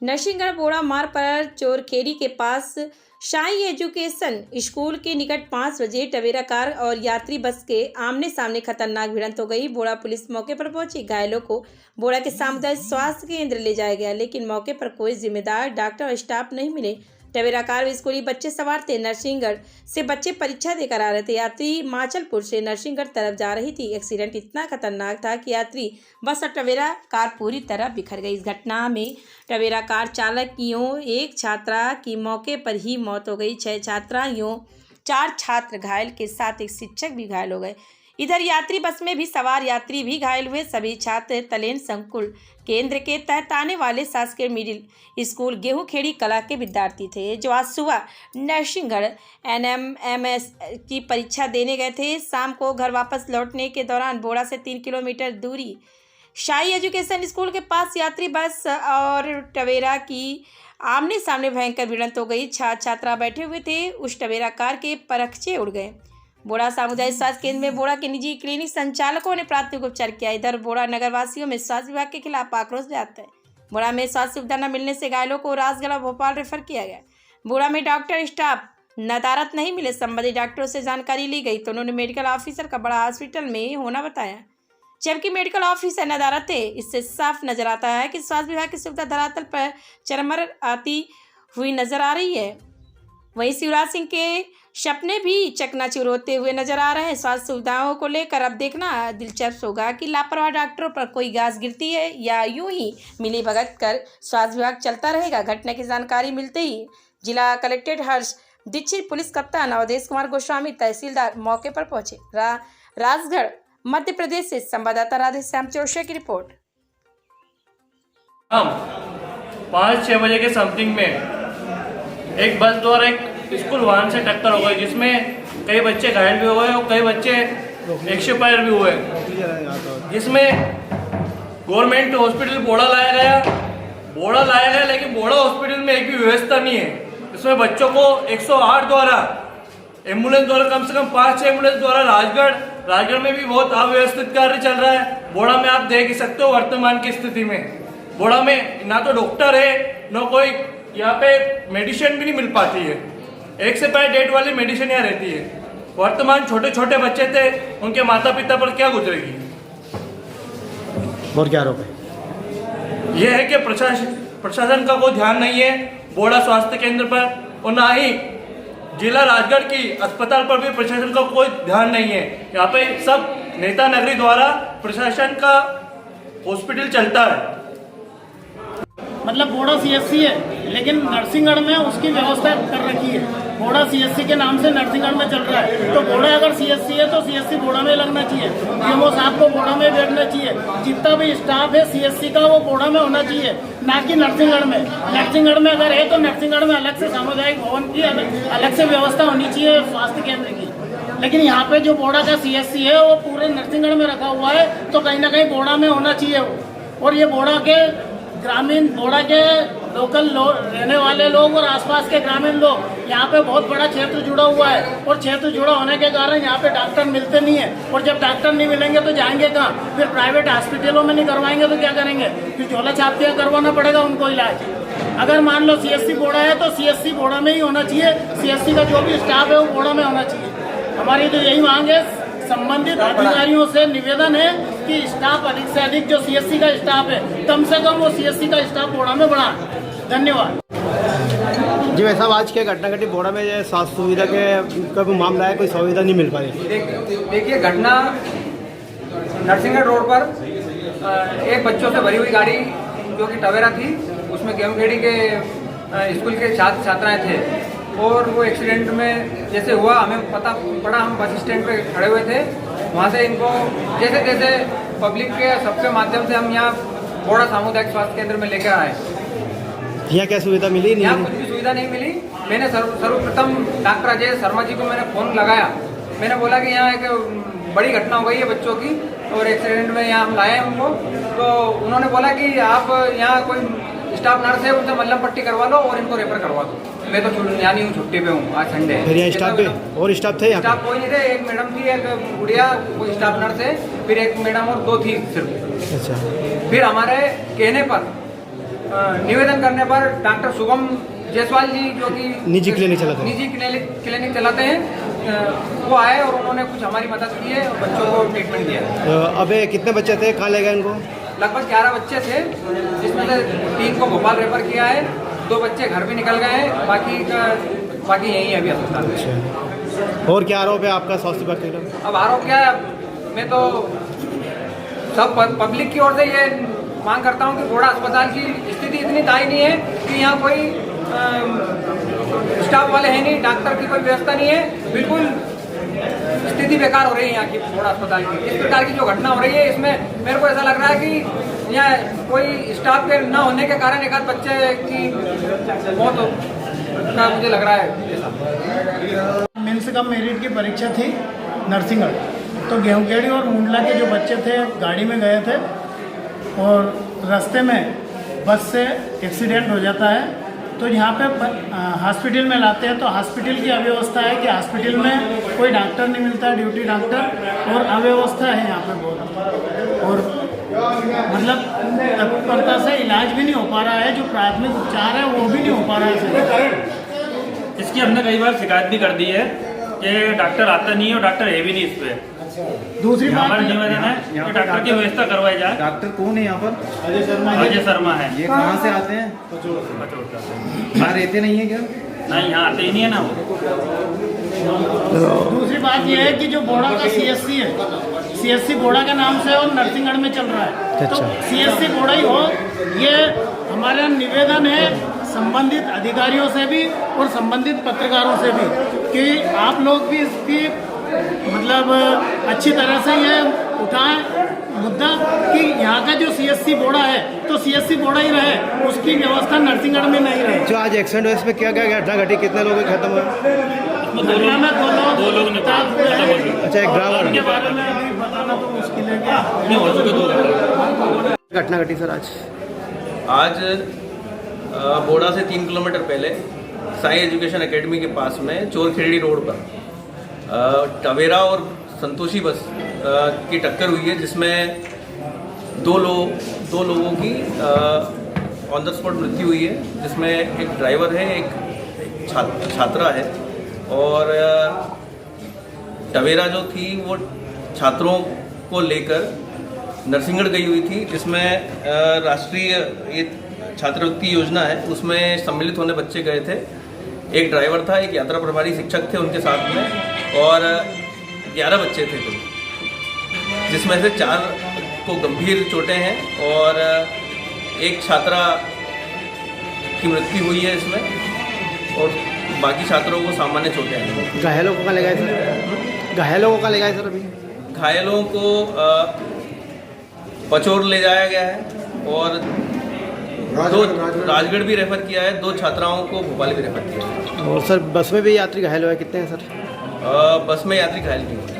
नरसिंहगढ़ बोड़ा मार्ग पर चोरखेड़ी के पास शाही एजुकेशन स्कूल के निकट 5 बजे टवेरा कार और यात्री बस के आमने सामने खतरनाक भिड़ंत हो गई। बोड़ा पुलिस मौके पर पहुंची। घायलों को बोड़ा के सामुदायिक स्वास्थ्य केंद्र ले जाया गया, लेकिन मौके पर कोई जिम्मेदार डॉक्टर और स्टाफ नहीं मिले। टवेरा कार में स्कूली बच्चे सवार थे। नरसिंहगढ़ से बच्चे परीक्षा देकर आ रहे थे। यात्री माचलपुर से नरसिंहगढ़ तरफ जा रही थी। एक्सीडेंट इतना खतरनाक था कि यात्री बस और टवेरा कार पूरी तरह बिखर गई। इस घटना में टवेरा कार चालक यूं एक छात्रा की मौके पर ही मौत हो गई। 6 छात्राओं 4 छात्र घायल के साथ एक शिक्षक भी घायल हो गए। इधर यात्री बस में भी सवार यात्री भी घायल हुए। सभी छात्र तलेन संकुल केंद्र के तहत आने वाले शासकीय मिडिल स्कूल गेहूंखेड़ी कला के विद्यार्थी थे, जो आज सुबह नरसिंहगढ़ NMMS की परीक्षा देने गए थे। शाम को घर वापस लौटने के दौरान बोड़ा से 3 किलोमीटर दूरी शाही एजुकेशन स्कूल के पास यात्री बस और टवेरा की आमने सामने भयंकर भिड़ंत हो गई। छात्रा बैठे हुए थे, उस टवेरा कार के परखचे उड़ गए। बोड़ा सामुदायिक स्वास्थ्य केंद्र में बोड़ा के निजी क्लिनिक संचालकों ने प्राथमिक उपचार किया। इधर बोड़ा नगरवासियों में स्वास्थ्य विभाग के खिलाफ आक्रोश व्याप्त है। बोड़ा में स्वास्थ्य सुविधा न मिलने से घायलों को राजगढ़ और भोपाल रेफर किया गया। बोड़ा में डॉक्टर स्टाफ नदारत नहीं मिले। संबंधित डॉक्टरों से जानकारी ली गई तो उन्होंने मेडिकल ऑफिसर का बड़ा हॉस्पिटल में होना बताया, जबकि मेडिकल ऑफिसर नदारत थे। इससे साफ नजर आता है कि स्वास्थ्य विभाग की सुविधा धरातल पर चरमर आती हुई नजर आ रही है। वहीं शिवराज सिंह के सपने भी चकनाचूर होते हुए नजर आ रहे हैं। स्वास्थ्य सुविधाओं को लेकर अब देखना दिलचस्प होगा कि लापरवाह डॉक्टरों पर कोई घास गिरती है या यूं ही मिली भगत कर स्वास्थ्य विभाग चलता रहेगा। घटना की जानकारी मिलते ही जिला कलेक्टर हर्ष दीक्षित, पुलिस कप्तान अवधेश कुमार गोस्वामी, तहसीलदार मौके पर पहुंचे। राजगढ़ मध्य प्रदेश से संवाददाता राधेश्याम चौरसिया की रिपोर्ट। 5-6 बजे के समथिंग में एक बस द्वारा एक स्कूल वाहन से टक्कर हो गई, जिसमें कई बच्चे घायल भी हुए और कई बच्चे एक्सपायर भी हुए, जिसमें गवर्नमेंट हॉस्पिटल बोड़ा लाया गया, लेकिन बोड़ा हॉस्पिटल में एक भी व्यवस्था नहीं है। इसमें बच्चों को 108 द्वारा एम्बुलेंस द्वारा कम से कम 5-6 एम्बुलेंस द्वारा राजगढ़ में भी बहुत अव्यवस्थित कार्य चल रहा है। बोड़ा में आप देख ही सकते हो वर्तमान की स्थिति में बोड़ा में ना तो डॉक्टर है, ना कोई यहाँ पे मेडिसिन भी नहीं मिल पाती है। 1 से 5 डेट वाली मेडिसिन यहाँ रहती है। वर्तमान छोटे छोटे बच्चे थे, उनके माता पिता पर क्या गुजरेगी। और क्या आरोप है? यह है कि प्रशासन का कोई ध्यान नहीं है बोड़ा स्वास्थ्य केंद्र पर, और ना ही जिला राजगढ़ की अस्पताल पर भी प्रशासन का कोई ध्यान नहीं है। यहाँ पे सब नेता नगरी द्वारा प्रशासन का हॉस्पिटल चलता है। मतलब बोड़ा CSC है, लेकिन नरसिंहगढ़ में उसकी व्यवस्था कर रखी है। बोड़ा CSC के नाम से नरसिंहगढ़ में चल रहा है, तो बोड़ा अगर CSC है तो CSC बोड़ा में लगना चाहिए। DMO साहब को बोड़ा में बैठना चाहिए। जितना भी स्टाफ है CSC का वो बोड़ा में होना चाहिए, ना कि नरसिंहगढ़ में। नरसिंहगढ़ में अगर है तो नरसिंहगढ़ में अलग से सामुदायिक भवन की अलग से व्यवस्था होनी चाहिए स्वास्थ्य केंद्र की। लेकिन यहाँ पे जो बोड़ा का CSC है वो पूरे नरसिंहगढ़ में रखा हुआ है, तो कहीं ना कहीं बोड़ा में होना चाहिए वो। और ये बोड़ा के ग्रामीण, बोड़ा के लोकल रहने वाले लोग और आसपास के ग्रामीण लोग, यहाँ पे बहुत बड़ा क्षेत्र जुड़ा हुआ है, और क्षेत्र जुड़ा होने के कारण यहाँ पे डॉक्टर मिलते नहीं है। और जब डॉक्टर नहीं मिलेंगे तो जाएंगे कहाँ? फिर प्राइवेट हॉस्पिटलों में नहीं करवाएंगे तो क्या करेंगे? फिर झोला छाप के करवाना पड़ेगा उनको इलाज। अगर मान लो CSC बोड़ा है तो CSC बोड़ा में ही होना चाहिए। CSC का जो भी स्टाफ है वो बोड़ा में होना चाहिए। हमारी तो यही मांग है। संबंधित अधिकारियों से निवेदन है कि स्टाफ अधिक से अधिक जो CSC का स्टाफ है, कम से कम वो CSC का स्टाफ बोड़ा में बढ़ा। धन्यवाद जी। वैसा आज क्या घटना घटी बोड़ा में? स्वास्थ्य सुविधा के का मामला है, कोई सुविधा नहीं मिल पाई। देखिए, घटना नरसिंहगढ़ रोड पर एक बच्चों से भरी हुई गाड़ी जो कि टवेरा थी, उसमें गेहूंखेड़ी के स्कूल के छात्र छात्राएं थे, और वो एक्सीडेंट में जैसे हुआ हमें पता पड़ा। हम बस स्टैंड पे खड़े हुए थे, वहाँ से इनको जैसे जैसे पब्लिक के सबके माध्यम से हम यहाँ बोड़ा सामुदायिक स्वास्थ्य केंद्र में लेकर आए। यहाँ क्या सुविधा मिली? नहीं, यहाँ कुछ भी सुविधा नहीं मिली। मैंने सर्वप्रथम डॉक्टर अजय शर्मा जी को मैंने फ़ोन लगाया। मैंने बोला कि यहाँ एक बड़ी घटना हो गई है बच्चों की, और एक्सीडेंट में यहाँ हम लाए हैं उनको। तो उन्होंने बोला कि आप यहाँ कोई स्टाफ नर्स है, उनसे मल्लम पट्टी करवा लो और इनको रेफर करवा दो। मैं तो यहाँ नहीं हूँ, छुट्टी पे हूँ, आज संडे है। फिर यहाँ स्टाफ पे और स्टाफ थे? स्टाफ कोई नहीं थे। एक मैडम थी, एक गुड़िया, कोई स्टाफ नर्स है, फिर एक मैडम और 2 थी सिर्फ। अच्छा। फिर हमारे कहने पर निवेदन करने पर डॉक्टर शुभम जायसवाल जी जो कि निजी क्लिनिक चलाते हैं। निजी क्लिनिक चलाते हैं, वो आए और उन्होंने कुछ हमारी मदद की है और बच्चों को ट्रीटमेंट दिया है। अबे कितने बच्चे थे, कहाँ ले गए इनको? लगभग 11 बच्चे थे, जिसमें से 3 को भोपाल रेफर किया है, 2 बच्चे घर भी निकल गए हैं, बाकी यहीं है अभी अस्पताल में। अच्छा, और क्या आरोप है आपका स्वास्थ्य विभाग के खिलाफ? अब आरोप क्या है, मैं तो सब पब्लिक की ओर से ये मांग करता हूँ कि बोड़ा अस्पताल की स्थिति इतनी दयनीय है कि यहाँ कोई स्टाफ वाले हैं नहीं, डॉक्टर की कोई व्यवस्था नहीं है, बिल्कुल स्थिति बेकार हो रही है यहाँ की बोड़ा अस्पताल की। इस प्रकार की जो घटना हो रही है, इसमें मेरे को ऐसा लग रहा है कि यहाँ कोई स्टाफ के न होने के कारण एक आध बच्चे की मौत का मुझे लग रहा है। मेंस कम मेरिट की परीक्षा थी नरसिंहगढ़, तो गेहूँखेड़ी और मुंडला के जो बच्चे थे गाड़ी में गए थे और रास्ते में बस से एक्सीडेंट हो जाता है। तो यहाँ पे हॉस्पिटल में लाते हैं तो हॉस्पिटल की अव्यवस्था है कि हॉस्पिटल में कोई डॉक्टर नहीं मिलता, ड्यूटी डॉक्टर, और अव्यवस्था है यहाँ पे बहुत, और मतलब तत्परता से इलाज भी नहीं हो पा रहा है, जो प्राथमिक उपचार है वो भी नहीं हो पा रहा है। इसकी हमने कई बार शिकायत भी कर दी है कि डॉक्टर आता नहीं है और डॉक्टर है भी नहीं इस पर। दूसरी बात हमारा निवेदन है कि डॉक्टर की व्यवस्था करवाई जाए। डॉक्टर कौन है यहाँ पर? अजय शर्मा है। ये कहाँ से आते हैं? यहाँ रहते नहीं है क्या? नहीं, यहाँ आते ही नहीं है ना वो। दूसरी बात यह है कि जो बोड़ा का सीएससी है, सीएससी बोड़ा के नाम से और नरसिंहगढ़ में चल रहा है, तो सीएससी बोड़ा ही हो, ये हमारा निवेदन है संबंधित अधिकारियों से भी और संबंधित पत्रकारों से भी कि आप लोग भी इसकी मतलब अच्छी तरह से ये उठाएं मुद्दा कि यहाँ का जो सीएससी बोड़ा है तो सीएससी बोड़ा ही रहे, उसकी व्यवस्था नरसिंहगढ़ में नहीं रहे। जो आज एक्सीडेंट हुआ इसमें क्या क्या घटना घटी, कितने लोग खत्म हुए? घटना में दो लोग निकाल हुए हैं। अच्छा, एक ड्राइवर उनके बारे में अभी बताना तो मुश्किल है क्या। घटना घटी सर आज बोड़ा से 3 किलोमीटर पहले साई एजुकेशन एकेडमी के पास में चोरखेड़ी रोड पर टवेरा और संतोषी बस की टक्कर हुई है, जिसमें दो लोगों की ऑन द स्पॉट मृत्यु हुई है, जिसमें एक ड्राइवर है, एक छात्रा है, और टवेरा जो थी वो छात्रों को लेकर नरसिंहगढ़ गई हुई थी, जिसमें राष्ट्रीय ये छात्रवृत्ति योजना है उसमें सम्मिलित होने बच्चे गए थे। एक ड्राइवर था, एक यात्रा प्रभारी शिक्षक थे उनके साथ में, और 11 बच्चे थे कुल, जिसमें से 4 को गंभीर चोटें हैं और एक छात्रा की मृत्यु हुई है इसमें, और बाकी छात्रों को सामान्य चोटें हैं। घायलों को कहाँ ले गए सर? घायलों को कहाँ ले गए सर? अभी घायलों को पचोर ले जाया गया है और 2 राजगढ़ भी रेफर किया है, 2 छात्राओं को भोपाल भी रेफर किया है। और सर बस में भी यात्री घायल हुए, कितने हैं सर? बस में यात्री घायल भी हुए।